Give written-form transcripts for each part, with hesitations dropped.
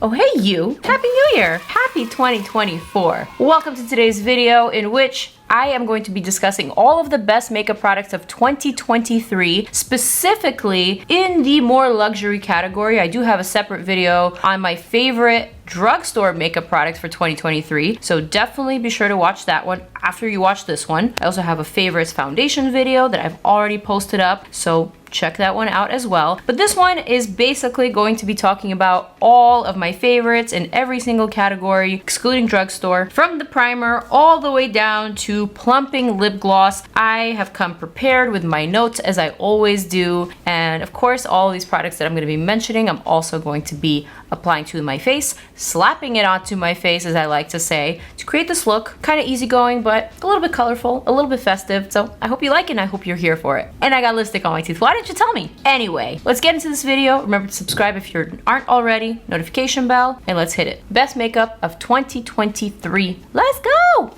Oh hey you! Happy New Year! Happy 2024! Welcome to today's video in which I am going to be discussing all of the best makeup products of 2023, specifically in the more luxury category. I do have a separate video on my favorite drugstore makeup products for 2023, so definitely be sure to watch that one after you watch this one. I also have a favorites foundation video that I've already posted up, so check that one out as well. But this one is basically going to be talking about all of my favorites in every single category, excluding drugstore, from the primer all the way down to plumping lip gloss. I have come prepared with my notes as I always do, and of course all these products that I'm going to be mentioning I'm also going to be applying to my face, slapping it onto my face as I like to say, to create this look. Kind of easygoing but a little bit colorful, a little bit festive, so I hope you like it and I hope you're here for it. And I got lipstick on my teeth. Why didn't you tell me? Anyway, let's get into this video. Remember to subscribe if you aren't already, notification bell, and let's hit it. Best makeup of 2023. Let's go!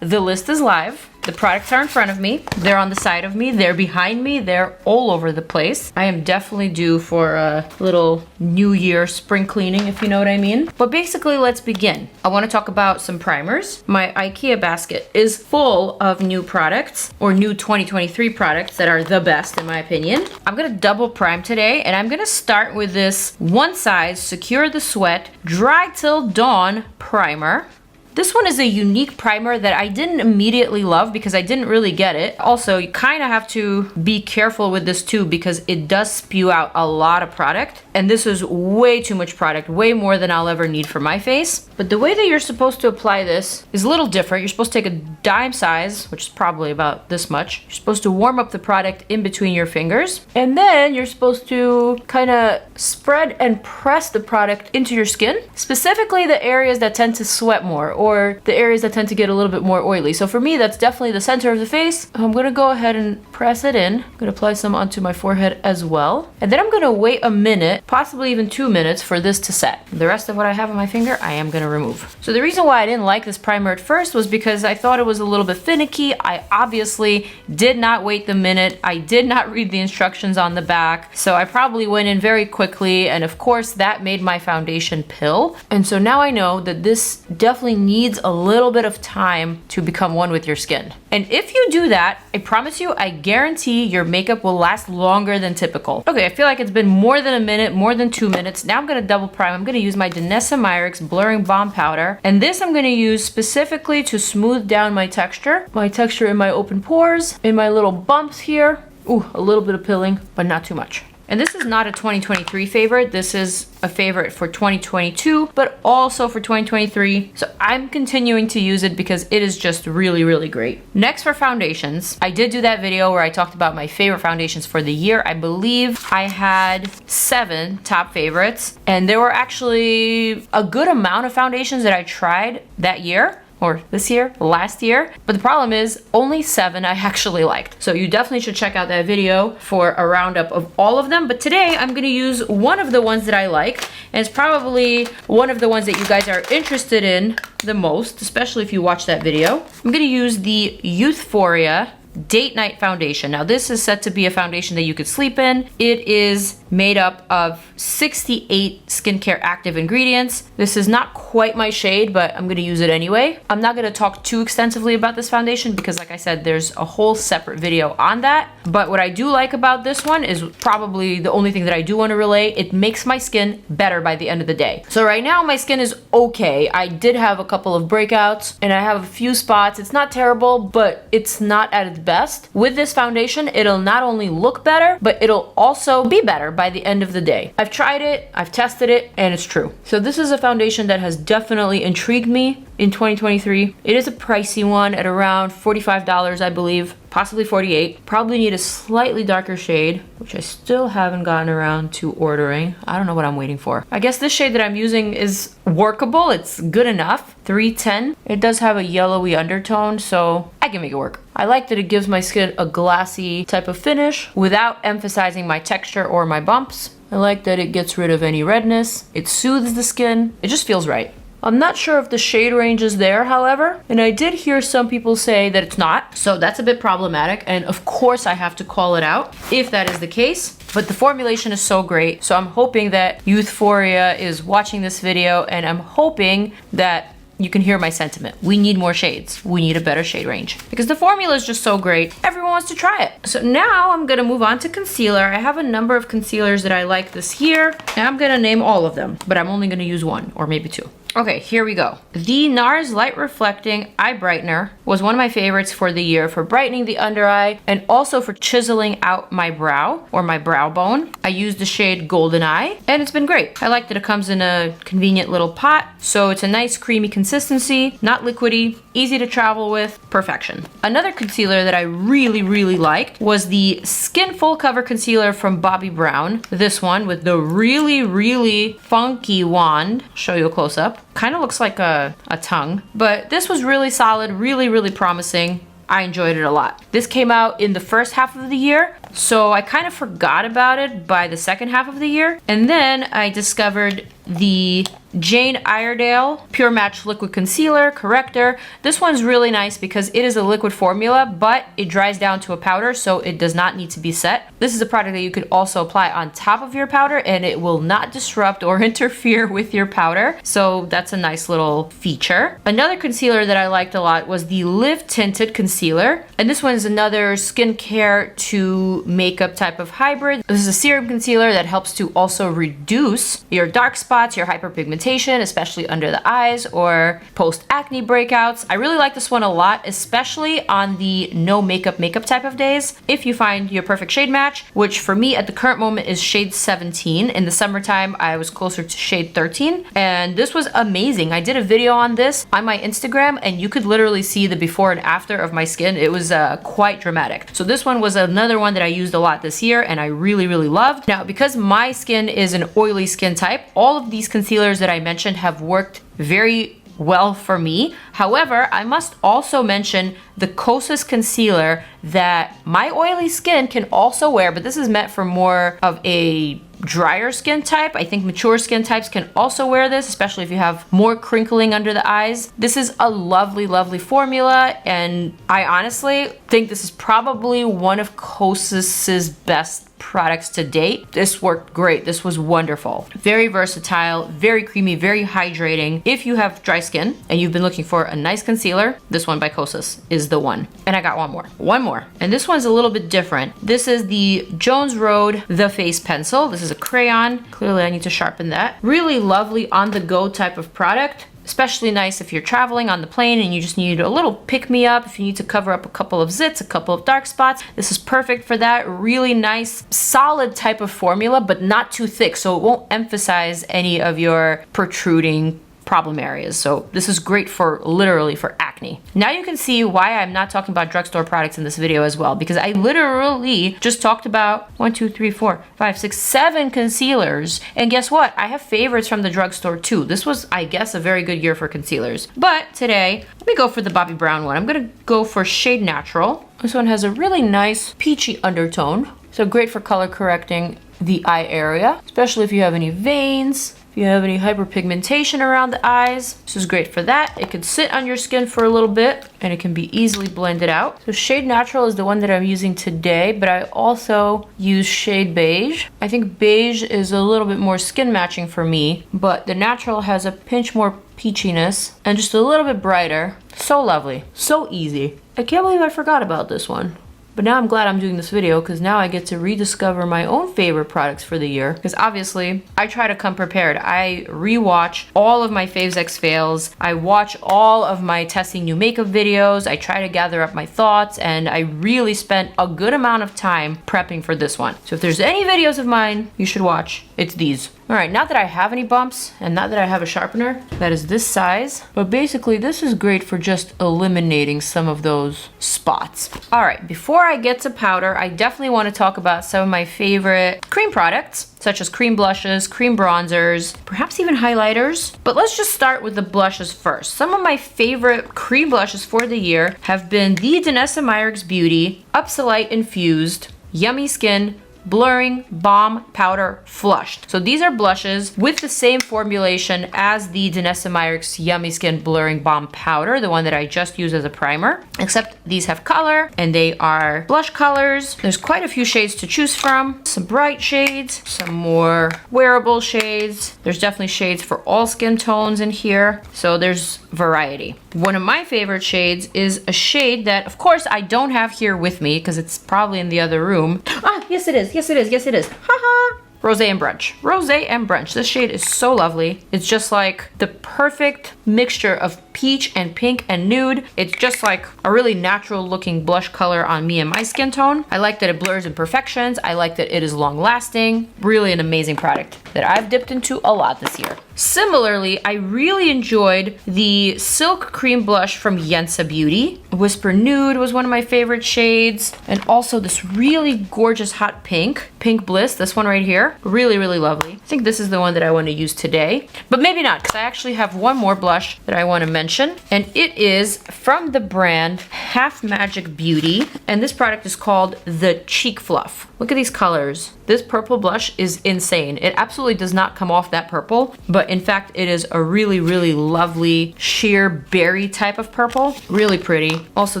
The list is live. The products are in front of me. They're on the side of me. They're behind me. They're all over the place. I am definitely due for a little New Year spring cleaning, if you know what I mean. But basically, let's begin. I want to talk about some primers. My IKEA basket is full of new products, or new 2023 products that are the best in my opinion. I'm going to double prime today, and I'm going to start with this One Size Secure the Sweat Dry Till Dawn Primer. This one is a unique primer that I didn't immediately love because I didn't really get it. Also, you kind of have to be careful with this too because it does spew out a lot of product. And this is way too much product, way more than I'll ever need for my face. But the way that you're supposed to apply this is a little different. You're supposed to take a dime size, which is probably about this much. You're supposed to warm up the product in between your fingers. And then you're supposed to kind of spread and press the product into your skin, specifically the areas that tend to sweat more, or the areas that tend to get a little bit more oily. So for me, that's definitely the center of the face. I'm gonna go ahead and press it in. I'm gonna apply some onto my forehead as well. And then I'm gonna wait a minute, possibly even 2 minutes for this to set. The rest of what I have on my finger, I am gonna remove. So the reason why I didn't like this primer at first was because I thought it was a little bit finicky. I obviously did not wait the minute. I did not read the instructions on the back. So I probably went in very quickly, and of course that made my foundation pill. And so now I know that this definitely needs a little bit of time to become one with your skin. And if you do that, I promise you, I guarantee your makeup will last longer than typical. Okay, I feel like it's been more than a minute, more than 2 minutes. Now I'm gonna double prime. I'm gonna use my DANESSA MYRICKS Blurring Balm Powder. And this I'm gonna use specifically to smooth down my texture in my open pores, in my little bumps here. Ooh, a little bit of pilling, but not too much. And this is not a 2023 favorite. This is a favorite for 2022, but also for 2023. So I'm continuing to use it because it is just really, really great. Next for foundations, I did do that video where I talked about my favorite foundations for the year. I believe I had 7 top favorites, and there were actually a good amount of foundations that I tried that year. Or this year, last year. But the problem is only 7 I actually liked. So you definitely should check out that video for a roundup of all of them. But today I'm gonna use one of the ones that I like. And it's probably one of the ones that you guys are interested in the most, especially if you watch that video. I'm gonna use the YOUTHFORIA Date Night Foundation. Now this is set to be a foundation that you could sleep in. It is made up of 68 skincare active ingredients. This is not quite my shade, but I'm gonna use it anyway. I'm not gonna talk too extensively about this foundation because like I said, there's a whole separate video on that. But what I do like about this one is probably the only thing that I do want to relay. It makes my skin better by the end of the day. So right now my skin is okay. I did have a couple of breakouts and I have a few spots. It's not terrible, but it's not at its best. With this foundation, it'll not only look better, but it'll also be better by the end of the day. I've tried it, I've tested it, and it's true. So this is a foundation that has definitely intrigued me in 2023. It is a pricey one at around $45, I believe, possibly $48. Probably need a slightly darker shade, which I still haven't gotten around to ordering. I don't know what I'm waiting for. I guess this shade that I'm using is workable. It's good enough. 310. It does have a yellowy undertone, so I can make it work. I like that it gives my skin a glassy type of finish without emphasizing my texture or my bumps. I like that it gets rid of any redness. It soothes the skin. It just feels right. I'm not sure if the shade range is there, however, and I did hear some people say that it's not, so that's a bit problematic, and of course I have to call it out if that is the case. but the formulation is so great. So I'm hoping that YOUTHFORIA is watching this video, and I'm hoping that you can hear my sentiment. We need more shades. We need a better shade range because the formula is just so great. Everyone wants to try it. So now I'm gonna move on to concealer. I have a number of concealers that I like this year, and I'm gonna name all of them, but I'm only gonna use one or maybe two. Okay, here we go. The NARS Light Reflecting Eye Brightener was one of my favorites for the year for brightening the under eye and also for chiseling out my brow or my brow bone. I used the shade Golden Eye and it's been great. I like that it comes in a convenient little pot, so it's a nice creamy consistency, not liquidy, easy to travel with, perfection. Another concealer that I really liked was the Skin Full Cover Concealer from Bobbi Brown. This one with the really funky wand. Show you a close up. Kind of looks like a tongue, but this was really solid, really promising. I enjoyed it a lot. This came out in the first half of the year, so I kind of forgot about it by the second half of the year. And then I discovered the Jane Iredale Pure Match Liquid Concealer Corrector. This one's really nice because it is a liquid formula, but it dries down to a powder, so it does not need to be set. This is a product that you could also apply on top of your powder, and it will not disrupt or interfere with your powder. So that's a nice little feature. Another concealer that I liked a lot was the Live Tinted Concealer. And this one is another skincare to makeup type of hybrid. This is a serum concealer that helps to also reduce your dark spots, your hyperpigmentation, especially under the eyes or post-acne breakouts. I really like this one a lot, especially on the no makeup type of days. If you find your perfect shade match, which for me at the current moment is shade 17. In the summertime, I was closer to shade 13. And this was amazing. I did a video on this on my Instagram, and you could literally see the before and after of my skin. It was quite dramatic. So this one was another one that I used a lot this year, and I really loved. Now, because my skin is an oily skin type, all of these concealers that I mentioned have worked very well for me. However, I must also mention the Kosas concealer that my oily skin can also wear, but this is meant for more of a drier skin type. I think mature skin types can also wear this, especially if you have more crinkling under the eyes. This is a lovely formula, and I honestly think this is probably one of Kosas's best products to date. This worked great. This was wonderful. Very versatile, very creamy, very hydrating. If you have dry skin and you've been looking for a nice concealer, this one by Kosas is the one. And I got one more. And this one's a little bit different. This is the Jones Road The Face Pencil. This is a crayon. Clearly I need to sharpen that. Really lovely on-the-go type of product. Especially nice if you're traveling on the plane and you just need a little pick-me-up, if you need to cover up a couple of zits, a couple of dark spots. This is perfect for that. Really nice, solid type of formula, but not too thick, so it won't emphasize any of your protruding problem areas. So this is great for literally for acne. Now you can see why I'm not talking about drugstore products in this video as well, because I literally just talked about 1, 2, 3, 4, 5, 6, 7 concealers. And guess what? I have favorites from the drugstore too. This was, I guess, a very good year for concealers. But today, let me go for the Bobbi Brown one. I'm gonna go for Shade Natural. This one has a really nice peachy undertone. So great for color correcting the eye area, especially if you have any veins. If you have any hyperpigmentation around the eyes, this is great for that. It can sit on your skin for a little bit and it can be easily blended out. So Shade Natural is the one that I'm using today, but I also use Shade Beige. I think beige is a little bit more skin matching for me, but the natural has a pinch more peachiness and just a little bit brighter. So lovely, so easy. I can't believe I forgot about this one. But now I'm glad I'm doing this video because now I get to rediscover my own favorite products for the year. Because obviously, I try to come prepared. I rewatch all of my faves X fails. I watch all of my testing new makeup videos. I try to gather up my thoughts, and I really spent a good amount of time prepping for this one. So if there's any videos of mine you should watch, it's these. All right, not that I have any bumps and not that I have a sharpener that is this size, but basically this is great for just eliminating some of those spots. All right, before I get to powder, I definitely want to talk about some of my favorite cream products, such as cream blushes, cream bronzers, perhaps even highlighters. But let's just start with the blushes first. Some of my favorite cream blushes for the year have been the DANESSA MYRICKS Beauty Upsolite Infused Yummy Skin Blurring Balm Powder Flushed. So these are blushes with the same formulation as the DANESSA MYRICKS Yummy Skin Blurring Balm Powder, the one that I just used as a primer, except these have color and they are blush colors. There's quite a few shades to choose from. Some bright shades, some more wearable shades. There's definitely shades for all skin tones in here. So there's variety. One of my favorite shades is a shade that, of course, I don't have here with me because it's probably in the other room. Ah, yes it is, yes it is, yes it is. Haha. Rosé and Brunch. Rosé and Brunch. This shade is so lovely. It's just like the perfect mixture of peach and pink and nude. It's just like a really natural looking blush color on me and my skin tone. I like that it blurs imperfections. I like that it is long lasting. Really an amazing product that I've dipped into a lot this year. Similarly, I really enjoyed the Silk Cream Blush from YENSA Beauty. Whisper Nude was one of my favorite shades. And also this really gorgeous hot pink. Pink Bliss, this one right here. Really, really lovely. I think this is the one that I want to use today. But maybe not, because I actually have one more blush that I want to mention. And it is from the brand Half Magic Beauty. And this product is called the Cheek Fluff. Look at these colors. This purple blush is insane. It absolutely does not come off that purple, but in fact, it is a really, really lovely sheer berry type of purple. Really pretty. Also,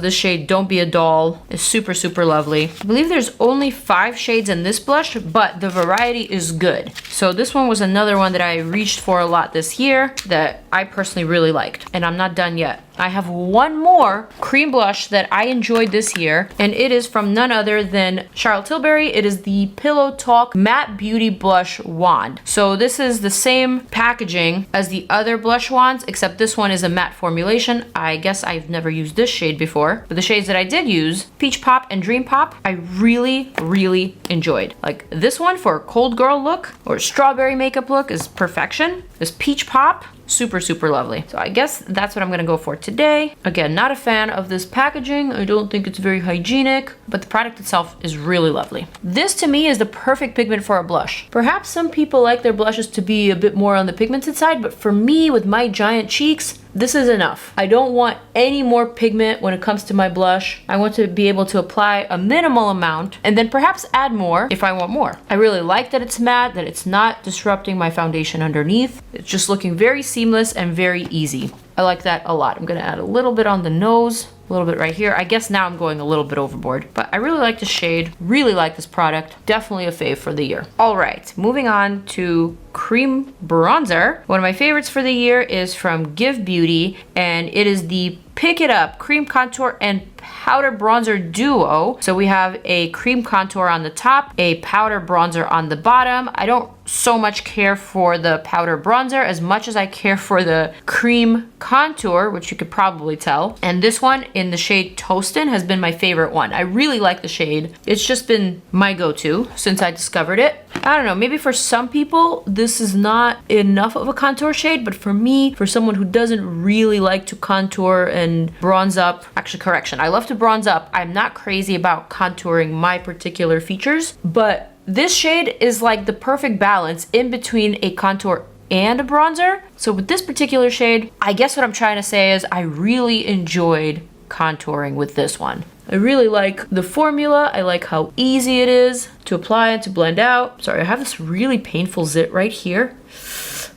this shade Don't Be a Doll is super, super lovely. I believe there's only 5 shades in this blush, but the variety is good. So this one was another one that I reached for a lot this year that I personally really liked, and I'm not done yet. I have one more cream blush that I enjoyed this year, and it is from none other than Charlotte Tilbury. It is the Pillow Talk Matte Beauty Blush Wand. So this is the same packaging as the other blush wands, except this one is a matte formulation. I guess I've never used this shade before, but the shades that I did use, Peach Pop and Dream Pop, I really, really enjoyed. Like this one for a cold girl look or strawberry makeup look is perfection. This Peach Pop, super, super lovely. So I guess that's what I'm gonna go for today. Again, not a fan of this packaging. I don't think it's very hygienic, but the product itself is really lovely. This to me is the perfect pigment for a blush. Perhaps some people like their blushes to be a bit more on the pigmented side, but for me, with my giant cheeks, this is enough. I don't want any more pigment when it comes to my blush. I want to be able to apply a minimal amount and then perhaps add more if I want more. I really like that it's matte, that it's not disrupting my foundation underneath. It's just looking very seamless and very easy. I like that a lot. I'm gonna add a little bit on the nose, a little bit right here. I guess now I'm going a little bit overboard, but I really like the shade, really like this product. Definitely a fave for the year. All right, moving on to cream bronzer. One of my favorites for the year is from Give Beauty, and it is the Pick It Up Cream Contour and Powder Bronzer Duo. So we have a cream contour on the top, a powder bronzer on the bottom. I don't so much care for the powder bronzer as much as I care for the cream contour, which you could probably tell. And this one in the shade Toastin' has been my favorite one. I really like the shade. It's just been my go-to since I discovered it. I don't know, maybe for some people, this is not enough of a contour shade, but for me, for someone who doesn't really like to contour and bronze up, actually correction, I love to bronze up. I'm not crazy about contouring my particular features, but this shade is like the perfect balance in between a contour and a bronzer. So with this particular shade, I guess what I'm trying to say is I really enjoyed contouring with this one. I really like the formula. I like how easy it is to apply and to blend out. Sorry, I have this really painful zit right here.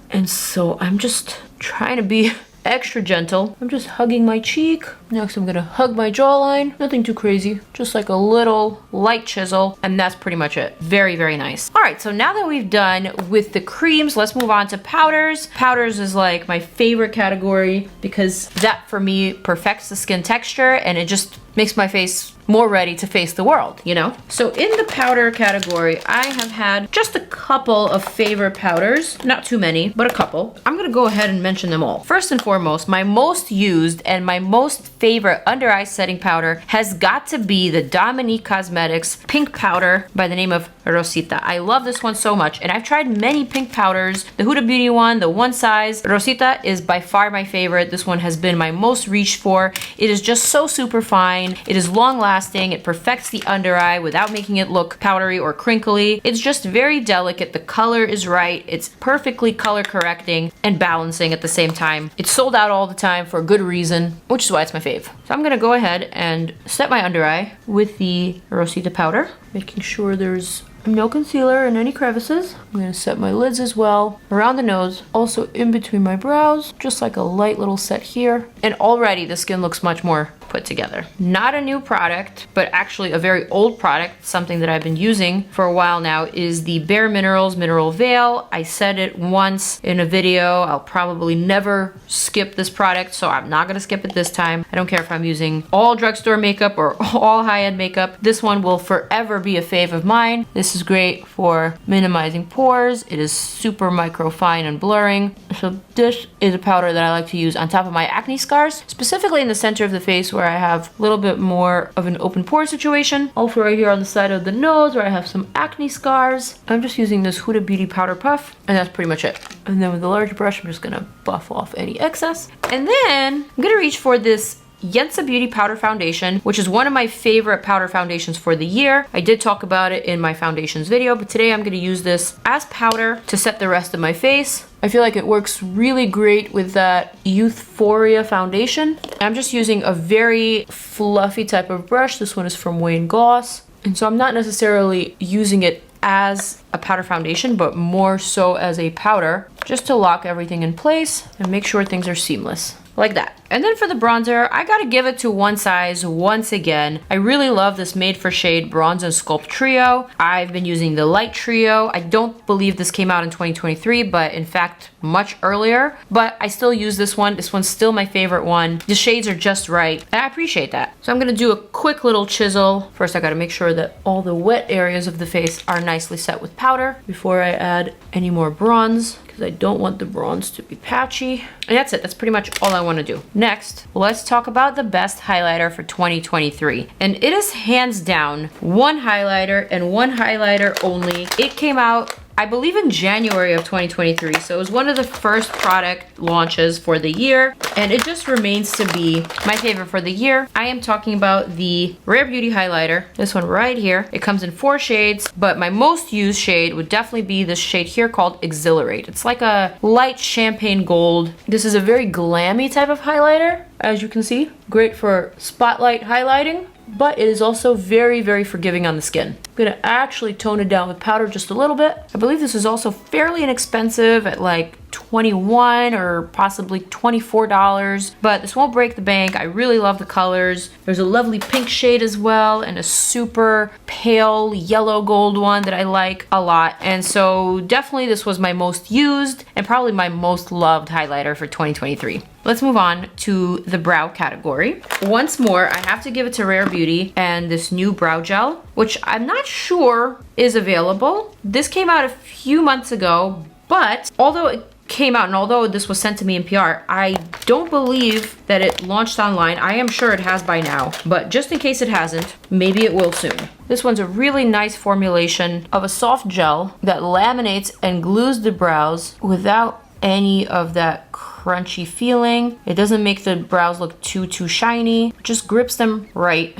And so I'm just trying to be extra gentle. I'm just hugging my cheek. Next, I'm gonna hug my jawline. Nothing too crazy, just like a little light chisel, and that's pretty much it. Very, very nice. All right, so now that we've done with the creams, let's move on to powders. Powders is like my favorite category because that for me perfects the skin texture and it just makes my face more ready to face the world, you know? So in the powder category, I have had just a couple of favorite powders, not too many, but a couple. I'm gonna go ahead and mention them all. First and foremost, my most used and my most favorite under eye setting powder has got to be the Dominique Cosmetics pink powder by the name of Rosita. I love this one so much, and I've tried many pink powders. The Huda Beauty one, the one size. Rosita is by far my favorite. This one has been my most reached for. It is just so super fine. It is long lasting. It perfects the under eye without making it look powdery or crinkly. It's just very delicate. The color is right. It's perfectly color correcting and balancing at the same time. It's sold out all the time for a good reason, which is why it's my fave. So I'm gonna go ahead and set my under eye with the Rosita powder, making sure there's No concealer in any crevices. I'm gonna set my lids as well, around the nose, also in between my brows, just like a light little set here. And already the skin looks much more put together. Not a new product, but actually a very old product, something that I've been using for a while now, is the Bare Minerals Mineral Veil. I said it once in a video, I'll probably never skip this product, so I'm not gonna skip it this time. I don't care if I'm using all drugstore makeup or all high-end makeup. This one will forever be a fave of mine. This is great for minimizing pores. It is super micro fine and blurring. So this is a powder that I like to use on top of my acne scars, specifically in the center of the face where I have a little bit more of an open pore situation. Also right here on the side of the nose where I have some acne scars. I'm just using this Huda Beauty Powder Puff, and that's pretty much it. And then with a large brush, I'm just gonna buff off any excess. And then I'm gonna reach for this YENSA Beauty Powder Foundation, which is one of my favorite powder foundations for the year. I did talk about it in my foundations video, but today I'm gonna use this as powder to set the rest of my face. I feel like it works really great with that YOUTHFORIA foundation. I'm just using a very fluffy type of brush. This one is from Wayne Gloss. And so I'm not necessarily using it as a powder foundation, but more so as a powder, just to lock everything in place and make sure things are seamless. Like that. And then for the bronzer, I gotta give it to One Size once again. I really love this Made for Shade Bronze and Sculpt Trio. I've been using the Light Trio. I don't believe this came out in 2023, but in fact, much earlier. But I still use this one. This one's still my favorite one. The shades are just right, and I appreciate that. So I'm gonna do a quick little chisel. First, I gotta make sure that all the wet areas of the face are nicely set with powder before I add any more bronze, because I don't want the bronze to be patchy. And that's it. That's pretty much all I want to do. Next, let's talk about the best highlighter for 2023. And it is hands down one highlighter and one highlighter only. It came out, I believe, in January of 2023. So it was one of the first product launches for the year, and it just remains to be my favorite for the year. I am talking about the Rare Beauty highlighter, this one right here. It comes in 4 shades, but my most used shade would definitely be this shade here called Exhilarate. It's like a light champagne gold. This is a very glammy type of highlighter, as you can see. Great for spotlight highlighting, but it is also very, very forgiving on the skin. I'm gonna actually tone it down with powder just a little bit. I believe this is also fairly inexpensive at like $21 or possibly $24, but this won't break the bank. I really love the colors. There's a lovely pink shade as well, and a super pale yellow gold one that I like a lot. And so definitely this was my most used and probably my most loved highlighter for 2023. Let's move on to the brow category. Once more, I have to give it to Rare Beauty and this new brow gel, which I'm not sure is available. This came out a few months ago, but although it came out and although this was sent to me in PR, I don't believe that it launched online. I am sure it has by now, but just in case it hasn't, maybe it will soon. This one's a really nice formulation of a soft gel that laminates and glues the brows without any of that crunchy feeling. It doesn't make the brows look too shiny, it just grips them right.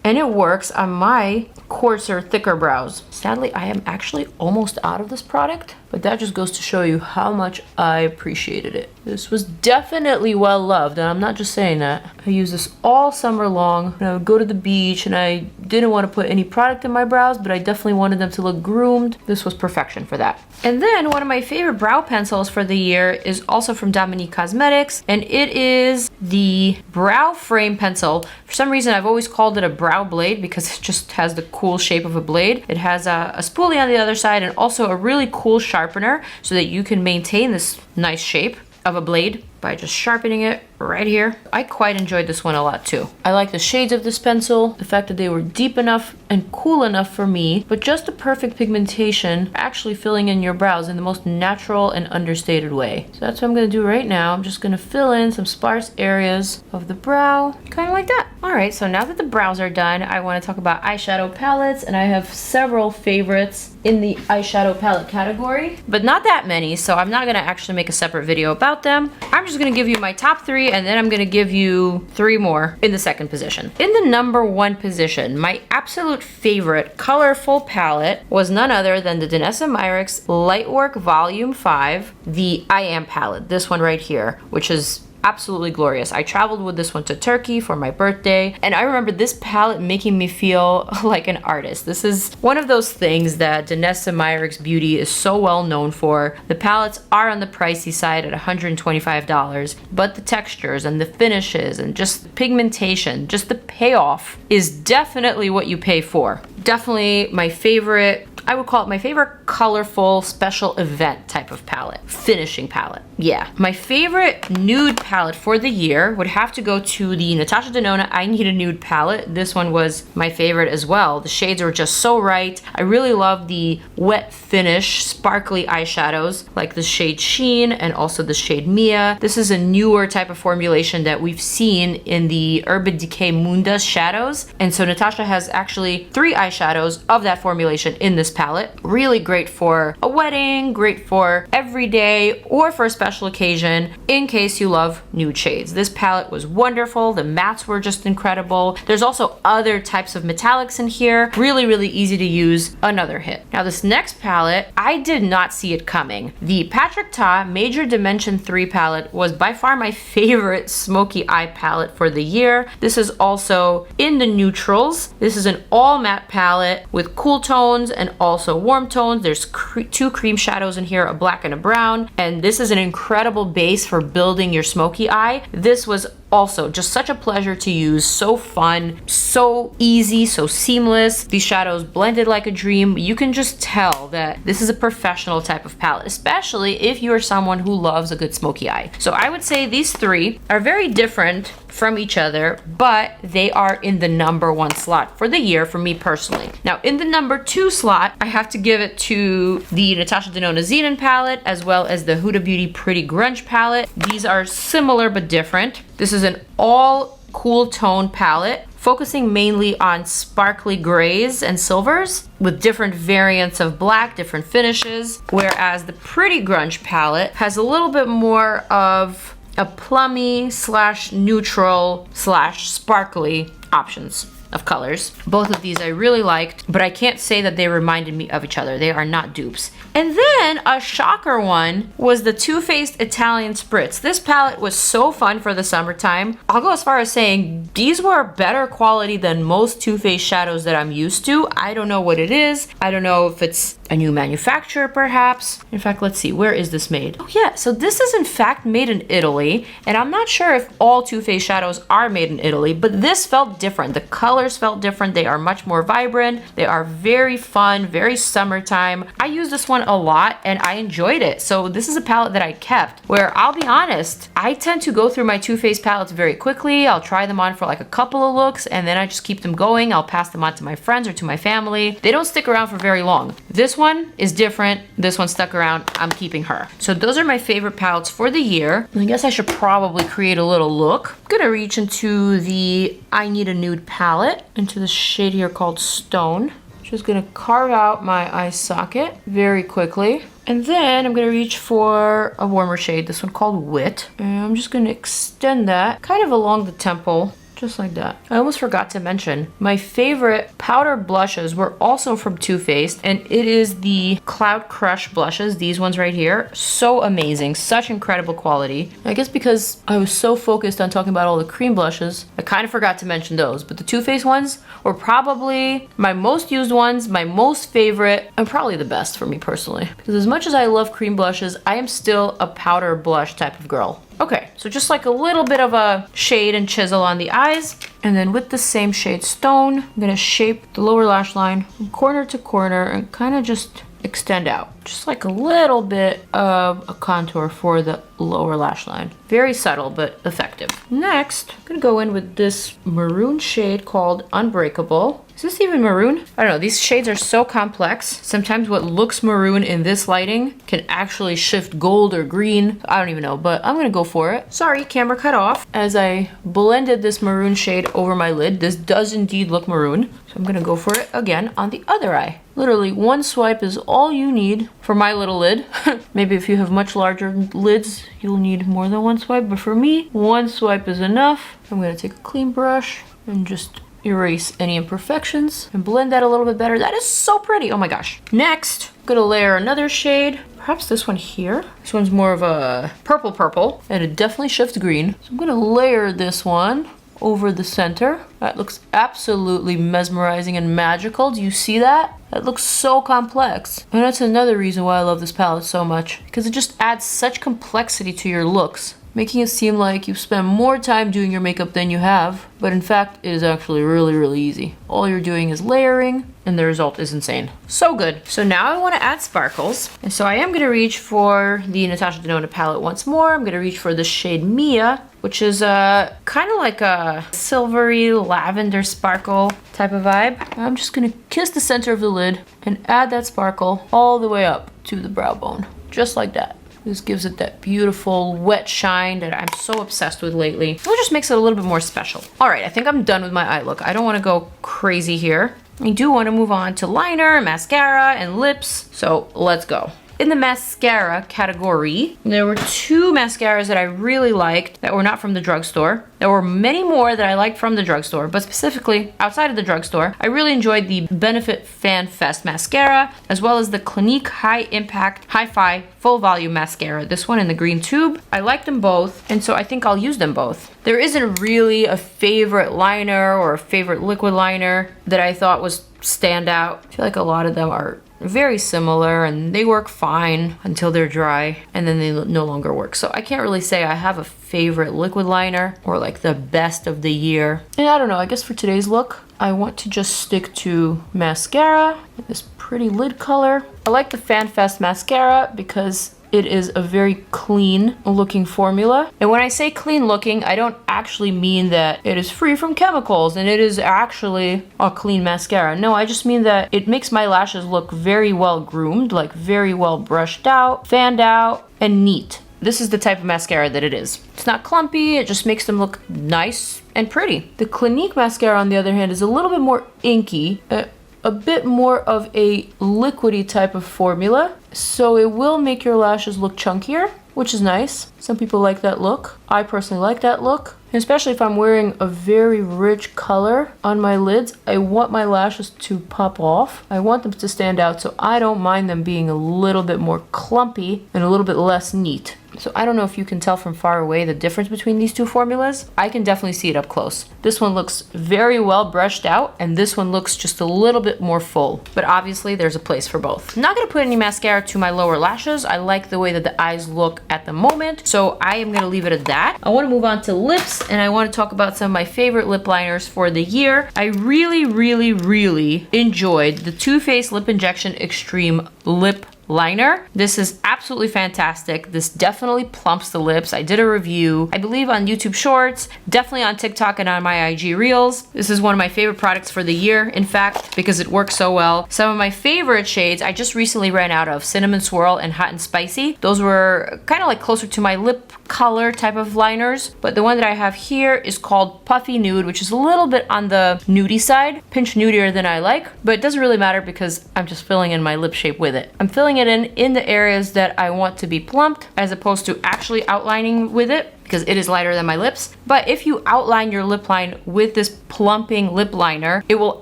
And it works on my coarser, thicker brows. Sadly, I am actually almost out of this product, but that just goes to show you how much I appreciated it. This was definitely well loved, and I'm not just saying that. I used this all summer long, and I would go to the beach, and I didn't want to put any product in my brows, but I definitely wanted them to look groomed. This was perfection for that. And then one of my favorite brow pencils for the year is also from Dominique Cosmetics, and it is the Brow Frame Pencil. For some reason, I've always called it a brow blade because it just has the cool shape of a blade. It has a spoolie on the other side and also a really cool sharpener so that you can maintain this nice shape of a blade by just sharpening it right here. I quite enjoyed this one a lot too. I like the shades of this pencil, the fact that they were deep enough and cool enough for me, but just the perfect pigmentation, actually filling in your brows in the most natural and understated way. So that's what I'm gonna do right now. I'm just gonna fill in some sparse areas of the brow, kind of like that. All right, so now that the brows are done, I wanna talk about eyeshadow palettes, and I have several favorites in the eyeshadow palette category, but not that many, so I'm not gonna actually make a separate video about them. I'm just gonna give you my top 3, and then I'm gonna give you 3 more in the second position. In the number 1 position, my absolute favorite colorful palette was none other than the DANESSA MYRICKS Lightwork Volume 5, the I Am palette, this one right here, which is absolutely glorious. I traveled with this one to Turkey for my birthday, and I remember this palette making me feel like an artist. This is one of those things that DANESSA MYRICKS Beauty is so well known for. The palettes are on the pricey side at $125, but the textures and the finishes and just the pigmentation, just the payoff is definitely what you pay for. Definitely my favorite, I would call it my favorite colorful special event type of palette. Finishing palette. Yeah. My favorite nude palette for the year would have to go to the NATASHA DENONA I Need a Nude palette. This one was my favorite as well. The shades were just so right. I really love the wet finish sparkly eyeshadows like the shade Sheen and also the shade Mia. This is a newer type of formulation that we've seen in the Urban Decay Mundas shadows. And so NATASHA has actually 3 eyeshadows of that formulation in this palette. Really great for a wedding, great for every day or for a special occasion in case you love nude shades. This palette was wonderful. The mattes were just incredible. There's also other types of metallics in here. Really, really easy to use. Another hit. Now this next palette, I did not see it coming. The Patrick Ta Major Dimension 3 palette was by far my favorite smoky eye palette for the year. This is also in the neutrals. This is an all matte palette with cool tones and also warm tones. There's 2 cream shadows in here, a black and a brown, and this is an incredible base for building your smoky eye. This was also just such a pleasure to use, so fun, so easy, so seamless. These shadows blended like a dream. You can just tell that this is a professional type of palette, especially if you are someone who loves a good smoky eye. So I would say these 3 are very different from each other, but they are in the #1 slot for the year for me personally. Now in the #2 slot, I have to give it to the NATASHA DENONA Xenon palette as well as the Huda Beauty Pretty Grunge palette. These are similar but different. This is an all cool tone palette, focusing mainly on sparkly grays and silvers with different variants of black, different finishes, whereas the Pretty Grunge palette has a little bit more of a plummy slash neutral slash sparkly options of colors. Both of these I really liked, but I can't say that they reminded me of each other. They are not dupes. And then a shocker one was the Too Faced Italian Spritz. This palette was so fun for the summertime. I'll go as far as saying these were better quality than most Too Faced shadows that I'm used to. I don't know what it is. I don't know if it's a new manufacturer perhaps. In fact, let's see, where is this made? Oh yeah, so this is in fact made in Italy, and I'm not sure if all Too Faced shadows are made in Italy, but this felt different. The colors felt different. They are much more vibrant. They are very fun, very summertime. I use this one a lot and I enjoyed it. So this is a palette that I kept, where I'll be honest, I tend to go through my Too Faced palettes very quickly. I'll try them on for like a couple of looks and then I just keep them going. I'll pass them on to my friends or to my family. They don't stick around for very long. This one is different. This one stuck around. I'm keeping her. So those are my favorite palettes for the year. I guess I should probably create a little look. I'm gonna reach into the I Need a Nude palette, into the shade here called Stone. Just gonna carve out my eye socket very quickly. And then I'm gonna reach for a warmer shade, this one called Wit. And I'm just gonna extend that kind of along the temple, just like that. I almost forgot to mention, my favorite powder blushes were also from Too Faced, and it is the Cloud Crush blushes, these ones right here. So amazing, such incredible quality. I guess because I was so focused on talking about all the cream blushes, I kind of forgot to mention those, but the Too Faced ones were probably my most used ones, my most favorite, and probably the best for me personally. Because as much as I love cream blushes, I am still a powder blush type of girl. Okay, so just like a little bit of a shade and chisel on the eyes, and then with the same shade Stone, I'm gonna shape the lower lash line from corner to corner and kind of just extend out. Just like a little bit of a contour for the lower lash line. Very subtle, but effective. Next, I'm gonna go in with this maroon shade called Unbreakable. Is this even maroon? I don't know, these shades are so complex. Sometimes what looks maroon in this lighting can actually shift gold or green. I don't even know, but I'm gonna go for it. Sorry, camera cut off. As I blended this maroon shade over my lid, this does indeed look maroon. So I'm gonna go for it again on the other eye. Literally, one swipe is all you need for my little lid. Maybe if you have much larger lids, you'll need more than one swipe, but for me, one swipe is enough. I'm gonna take a clean brush and just erase any imperfections and blend that a little bit better. That is so pretty, oh my gosh. Next, I'm gonna layer another shade, perhaps this one here. This one's more of a purple, and it definitely shifts green. So I'm gonna layer this one over the center. That looks absolutely mesmerizing and magical. Do you see that? That looks so complex. And that's another reason why I love this palette so much, because it just adds such complexity to your looks, making it seem like you've spent more time doing your makeup than you have, but in fact, it is actually really, really easy. All you're doing is layering, and the result is insane. So good. So now I want to add sparkles, and so I am going to reach for the Natasha Denona palette once more. I'm going to reach for the shade Mia, which is kind of like a silvery lavender sparkle type of vibe. I'm just going to kiss the center of the lid and add that sparkle all the way up to the brow bone, just like that. This gives it that beautiful wet shine that I'm so obsessed with lately. It just makes it a little bit more special. All right, I think I'm done with my eye look. I don't want to go crazy here. I do want to move on to liner, mascara, and lips. So let's go. In the mascara category, there were two mascaras that I really liked that were not from the drugstore. There were many more that I liked from the drugstore, but specifically outside of the drugstore, I really enjoyed the Benefit Fanfest Mascara, as well as the Clinique High Impact Hi-Fi Full Volume Mascara, this one in the green tube. I liked them both, and so I think I'll use them both. There isn't really a favorite liner or a favorite liquid liner that I thought was standout. I feel like a lot of them are very similar and they work fine until they're dry and then they no longer work. So I can't really say I have a favorite liquid liner or like the best of the year. And I don't know, I guess for today's look, I want to just stick to mascara with this pretty lid color. I like the Fanfest mascara because it is a very clean looking formula. And when I say clean looking, I don't actually mean that it is free from chemicals and it is actually a clean mascara. No, I just mean that it makes my lashes look very well groomed, like very well brushed out, fanned out, and neat. This is the type of mascara that it is. It's not clumpy, it just makes them look nice and pretty. The Clinique mascara, on the other hand, is a little bit more inky, a bit more of a liquidy type of formula, so it will make your lashes look chunkier, which is nice. Some people like that look. I personally like that look. And especially if I'm wearing a very rich color on my lids, I want my lashes to pop off. I want them to stand out, so I don't mind them being a little bit more clumpy and a little bit less neat. So I don't know if you can tell from far away the difference between these two formulas. I can definitely see it up close. This one looks very well brushed out, and this one looks just a little bit more full. But obviously there's a place for both. I'm not gonna put any mascara to my lower lashes. I like the way that the eyes look at the moment, so I am gonna leave it at that. I wanna move on to lips, and I wanna talk about some of my favorite lip liners for the year. I really, really, really enjoyed the Too Faced Lip Injection Extreme Lip Liner. This is absolutely fantastic. This definitely plumps the lips. I did a review, I believe on YouTube Shorts, definitely on TikTok and on my IG Reels. This is one of my favorite products for the year, in fact, because it works so well. Some of my favorite shades I just recently ran out of, Cinnamon Swirl and Hot and Spicy. Those were kind of like closer to my lip color type of liners, but the one that I have here is called Puffy Nude, which is a little bit on the nudie side, pinch nudier than I like, but it doesn't really matter because I'm just filling in my lip shape with it. I'm filling it in the areas that I want to be plumped, as opposed to actually outlining with it, because it is lighter than my lips. But if you outline your lip line with this plumping lip liner, it will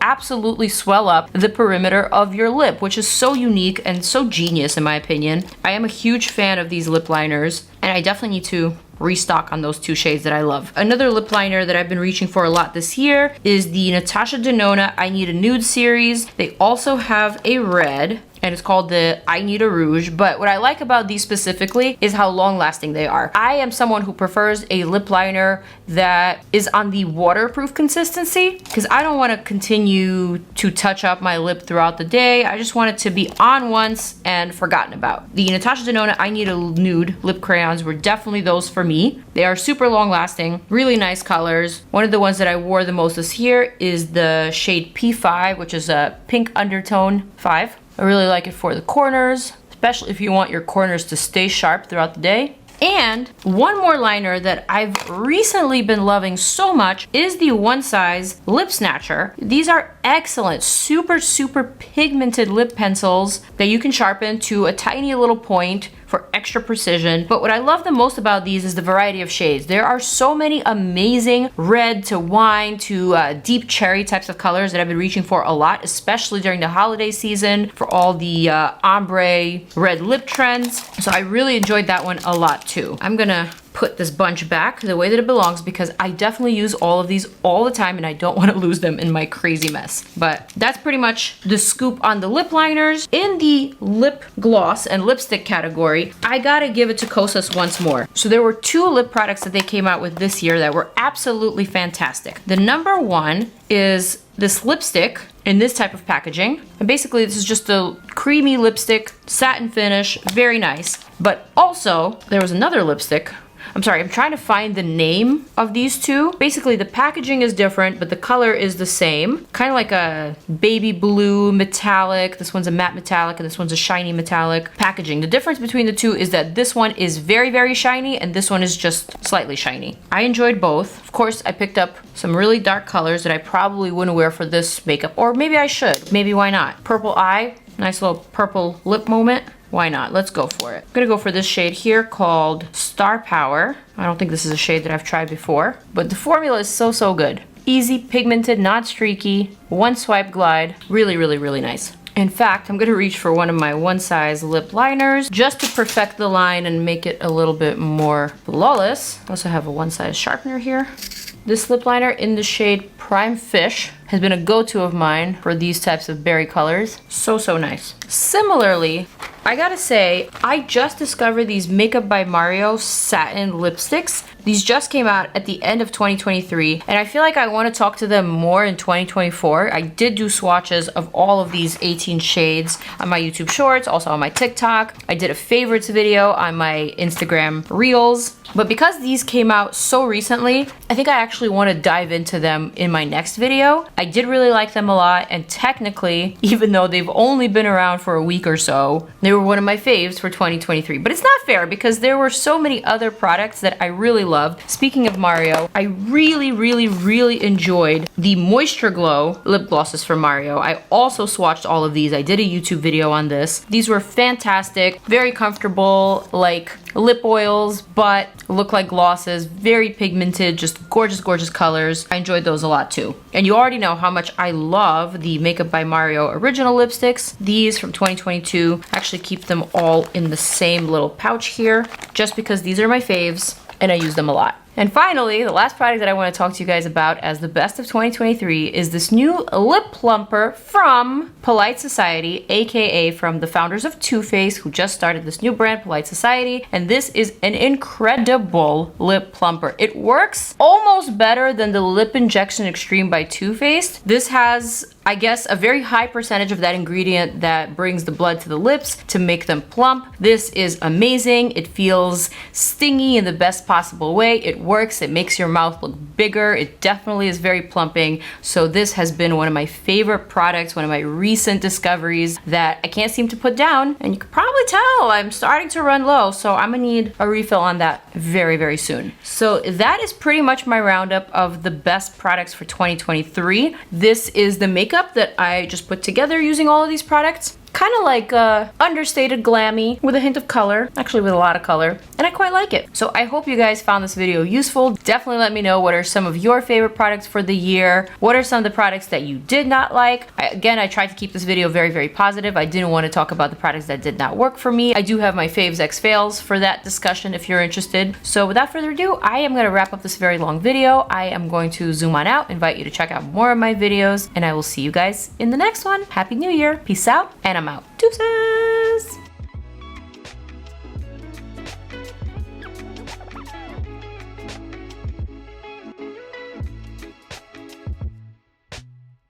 absolutely swell up the perimeter of your lip, which is so unique and so genius in my opinion. I am a huge fan of these lip liners, and I definitely need to restock on those two shades that I love. Another lip liner that I've been reaching for a lot this year is the Natasha Denona I Need a Nude series. They also have a red, and it's called the I Need a Rouge. But what I like about these specifically is how long lasting they are. I am someone who prefers a lip liner that is on the waterproof consistency, because I don't want to continue to touch up my lip throughout the day. I just want it to be on once and forgotten about. The Natasha Denona I Need a Nude lip crayons were definitely those for me. They are super long lasting, really nice colors. One of the ones that I wore the most this year is the shade P5, which is a pink undertone 5. I really like it for the corners, especially if you want your corners to stay sharp throughout the day. And one more liner that I've recently been loving so much is the One Size Lip Snatcher. These are excellent, super, super pigmented lip pencils that you can sharpen to a tiny little point for extra precision. But what I love the most about these is the variety of shades. There are so many amazing red to wine to deep cherry types of colors that I've been reaching for a lot, especially during the holiday season for all the ombre red lip trends. So I really enjoyed that one a lot too. I'm gonna put this bunch back the way that it belongs because I definitely use all of these all the time and I don't want to lose them in my crazy mess. But that's pretty much the scoop on the lip liners. In the lip gloss and lipstick category, I gotta give it to Kosas once more. So there were 2 lip products that they came out with this year that were absolutely fantastic. The number one is this lipstick in this type of packaging. And basically this is just a creamy lipstick, satin finish, very nice. But also there was another lipstick. I'm sorry, I'm trying to find the name of these two. Basically, the packaging is different, but the color is the same. Kind of like a baby blue metallic. This one's a matte metallic, and this one's a shiny metallic packaging. The difference between the two is that this one is very, very shiny, and this one is just slightly shiny. I enjoyed both. Of course, I picked up some really dark colors that I probably wouldn't wear for this makeup, or maybe I should. Maybe why not? Purple eye, nice little purple lip moment. Why not? Let's go for it. I'm gonna go for this shade here called Star Power. I don't think this is a shade that I've tried before, but the formula is so, so good. Easy, pigmented, not streaky, one swipe glide. Really, really, really nice. In fact, I'm gonna reach for one of my one size lip liners just to perfect the line and make it a little bit more flawless. I also have a one size sharpener here. This lip liner in the shade Prime Fish has been a go-to of mine for these types of berry colors. So, so nice. Similarly, I gotta say, I just discovered these Makeup by Mario satin lipsticks. These just came out at the end of 2023, and I feel like I want to talk to them more in 2024. I did do swatches of all of these 18 shades on my YouTube Shorts, also on my TikTok. I did a favorites video on my Instagram Reels. But because these came out so recently, I think I actually want to dive into them in my next video. I did really like them a lot, and technically, even though they've only been around for a week or so, they were one of my faves for 2023. But it's not fair because there were so many other products that I really loved. Speaking of Mario, I really, really, really enjoyed the Moisture Glow lip glosses from Mario. I also swatched all of these. I did a YouTube video on this. These were fantastic, very comfortable, like lip oils, but look like glosses, very pigmented, just gorgeous, gorgeous colors. I enjoyed those a lot too. And you already know how much I love the Makeup by Mario original lipsticks. These from 2022, I actually keep them all in the same little pouch here, just because these are my faves and I use them a lot. And finally, the last product that I want to talk to you guys about as the best of 2023 is this new lip plumper from Polite Society, aka from the founders of Too Faced, who just started this new brand, Polite Society. And this is an incredible lip plumper. It works almost better than the Lip Injection Extreme by Too Faced. This has, I guess, a very high percentage of that ingredient that brings the blood to the lips to make them plump. This is amazing. It feels stingy in the best possible way. It works. It makes your mouth look bigger. It definitely is very plumping. So this has been one of my favorite products, one of my recent discoveries that I can't seem to put down. And you can probably tell I'm starting to run low. So I'm gonna need a refill on that very, very soon. So that is pretty much my roundup of the best products for 2023. This is the makeup that I just put together using all of these products. Kind of like understated glammy with a hint of color, actually with a lot of color, and I quite like it. So I hope you guys found this video useful. Definitely let me know what are some of your favorite products for the year. What are some of the products that you did not like? Again, I tried to keep this video very, very positive. I didn't want to talk about the products that did not work for me. I do have my faves X fails for that discussion if you're interested. So without further ado, I am going to wrap up this very long video. I am going to zoom on out, invite you to check out more of my videos, and I will see you guys in the next one. Happy New Year. Peace out, and I'm out. Deuces!